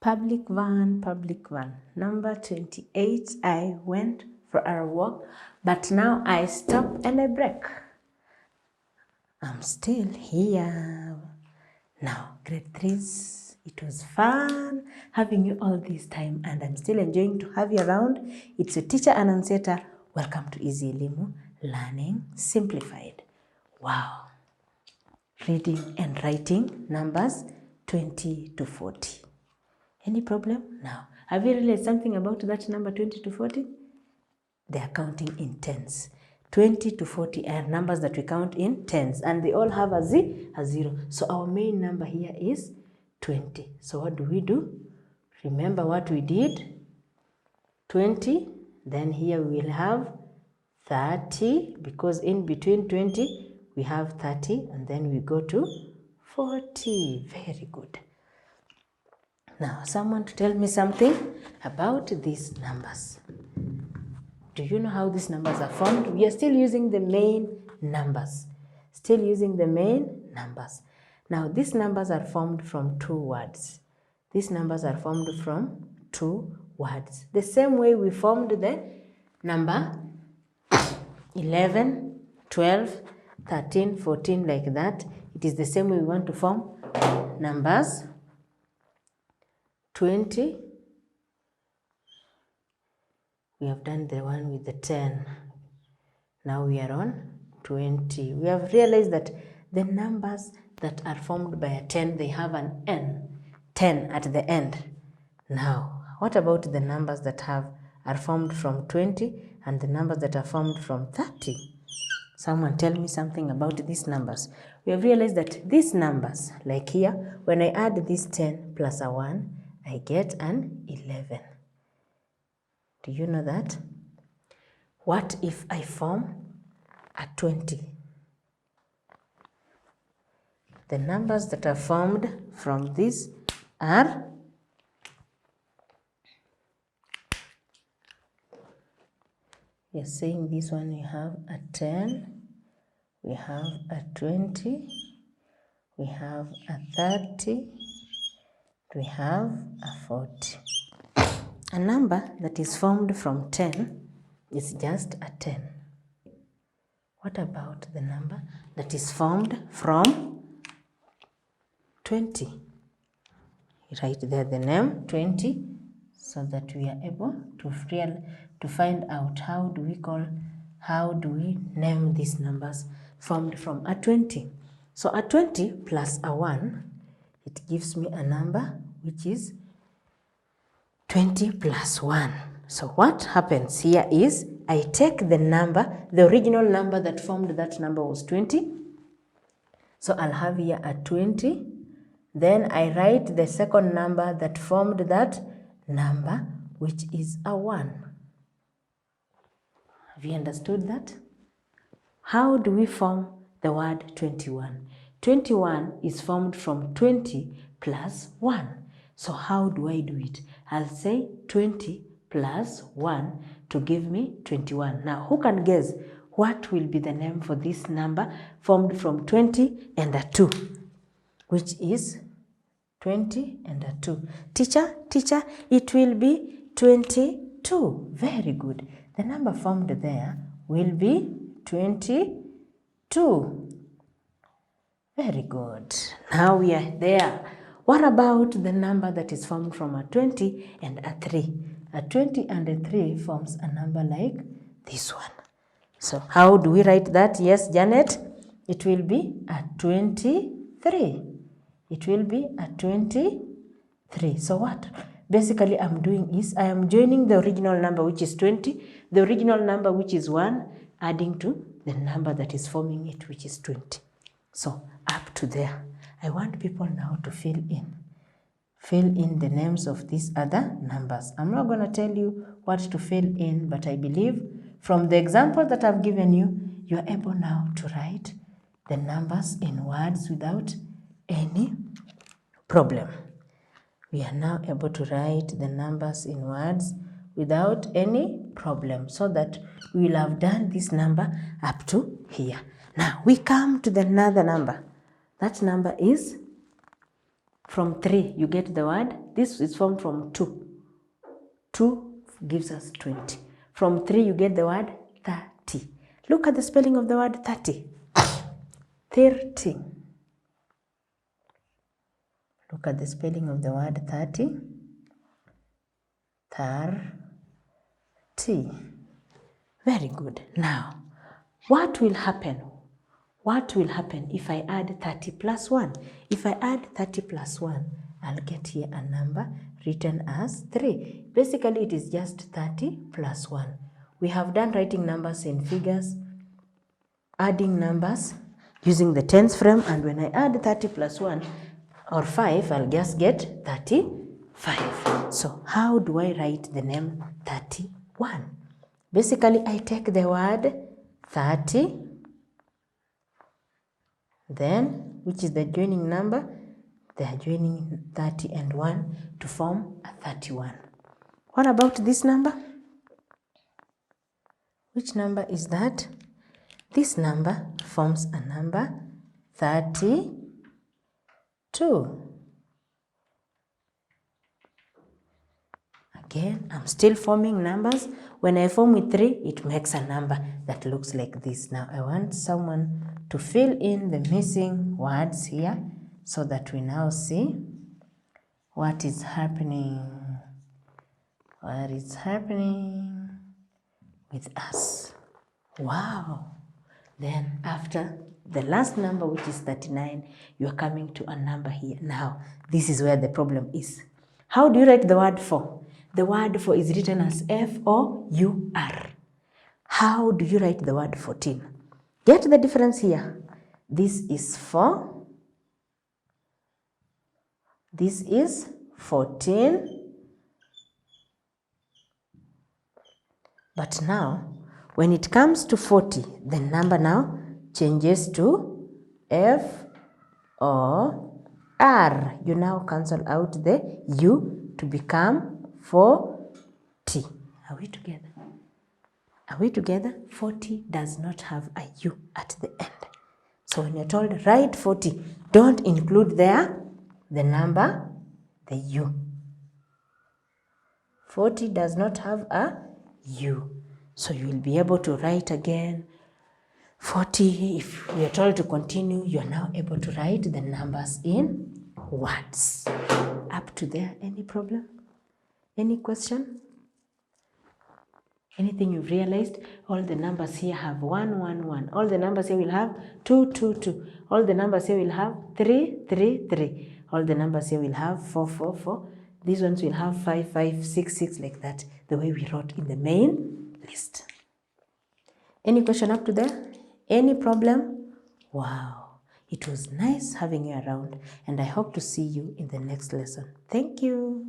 Public van. Number 28, I went for a walk, but now I stop and I break. I'm still here. Now, grade 3s, it was fun having you all this time, and I'm still enjoying to have you around. It's your teacher Anauncieta. Welcome to Easy Elimu Learning Simplified. Wow. Reading and writing numbers 20 to 40. Any problem? Now, have you realized something about that number 20 to 40? They are counting in tens. 20 to 40 are numbers that we count in tens, and they all have a zero. So our main number here is 20. So what do? Remember what we did? 20, then here we will have 30, because in between 20 we have 30, and then we go to 40. Very good. Now, someone to tell me something about these numbers. Do you know how these numbers are formed? We are still using the main numbers. Now, these numbers are formed from two words. The same way we formed the number 11, 12, 13, 14, like that. It is the same way we want to form numbers 20. We have done the one with the 10. Now we are on 20. We have realized that the numbers that are formed by a 10, they have an N, 10 at the end. Now, what about the numbers that are formed from 20 and the numbers that are formed from 30? Someone tell me something about these numbers. We have realized that these numbers, like here, when I add this 10 plus a 1, I get an 11. Do you know that? What if I form a 20? The numbers that are formed from this are we are saying this one, we have a 10, we have a 20, we have a 30, we have a 40. A number that is formed from 10 is just a 10. What about the number that is formed from 20? Write there the name 20 so that we are able to find out how do we name these numbers formed from a 20. So a 20 plus a 1, it gives me a number which is 20 plus 1. So what happens here is I take the original number that formed that number was 20. So I'll have here a 20. Then I write the second number that formed that number, which is a 1. Have you understood that? How do we form the word 21? 21 is formed from 20 plus 1. So how do I do it? I'll say 20 plus 1 to give me 21. Now, who can guess what will be the name for this number formed from 20 and a 2, which is 20 and a 2? Teacher, it will be 22. Very good. The number formed there will be 22. Very good. Now we are there. What about the number that is formed from a 20 and a 3? A 20 and a 3 forms a number like this one. So how do we write that? Yes, Janet, it will be a 23. It will be a 23. So what basically I'm doing is I am joining the original number, which is 20, the original number, which is 1, adding to the number that is forming it, which is 20. So up to there. I want people now to fill in the names of these other numbers. I'm not going to tell you what to fill in, but I believe from the example that I've given you, you are able now to write the numbers in words without any problem. We are now able to write the numbers in words without any problem, so that we will have done this number up to here. Now we come to the another number. That number is From 3, you get the word. This is formed from 2. 2 gives us 20. From 3, you get the word 30. Look at the spelling of the word 30. 30. Look at the spelling of the word 30. 30. Very good. Now, what will happen? What will happen if I add 30 plus 1? If I add 30 plus 1, I'll get here a number written as 3. Basically, it is just 30 plus 1. We have done writing numbers in figures, adding numbers using the tens frame, and when I add 30 plus 1 or 5, I'll just get 35. So how do I write the name 31? Basically, I take the word 30, then, which is the joining number, they are joining 30 and 1 to form a 31. What about this number? Which number is that? This number forms a number 32. Again, I'm still forming numbers. When I form with 3, it makes a number that looks like this. Now, I want someone to fill in the missing words here so that we now see what is happening. What is happening with us? Wow. Then after the last number, which is 39, you are coming to a number here. Now, this is where the problem is. How do you write the word 4? The word 4 is written as F-O-U-R. How do you write the word 14? Get the difference here. This is 4. This is 14. But now, when it comes to 40, the number now changes to F-O-R. You now cancel out the U to become 40. Are we together? Are we together? 40 does not have a U at the end. So when you're told write 40, don't include there the number, the U. 40 does not have a U. So you will be able to write again 40. If we are told to continue, you are now able to write the numbers in words. Up to there, any problem? Any question? Anything you've realized? All the numbers here have 1, 1, 1. All the numbers here will have 2, 2, 2. All the numbers here will have 3, 3, 3. All the numbers here will have 4, 4, 4. These ones will have 5, 5, 6, 6, like that, the way we wrote in the main list. Any question up to there? Any problem? Wow, it was nice having you around, and I hope to see you in the next lesson. Thank you.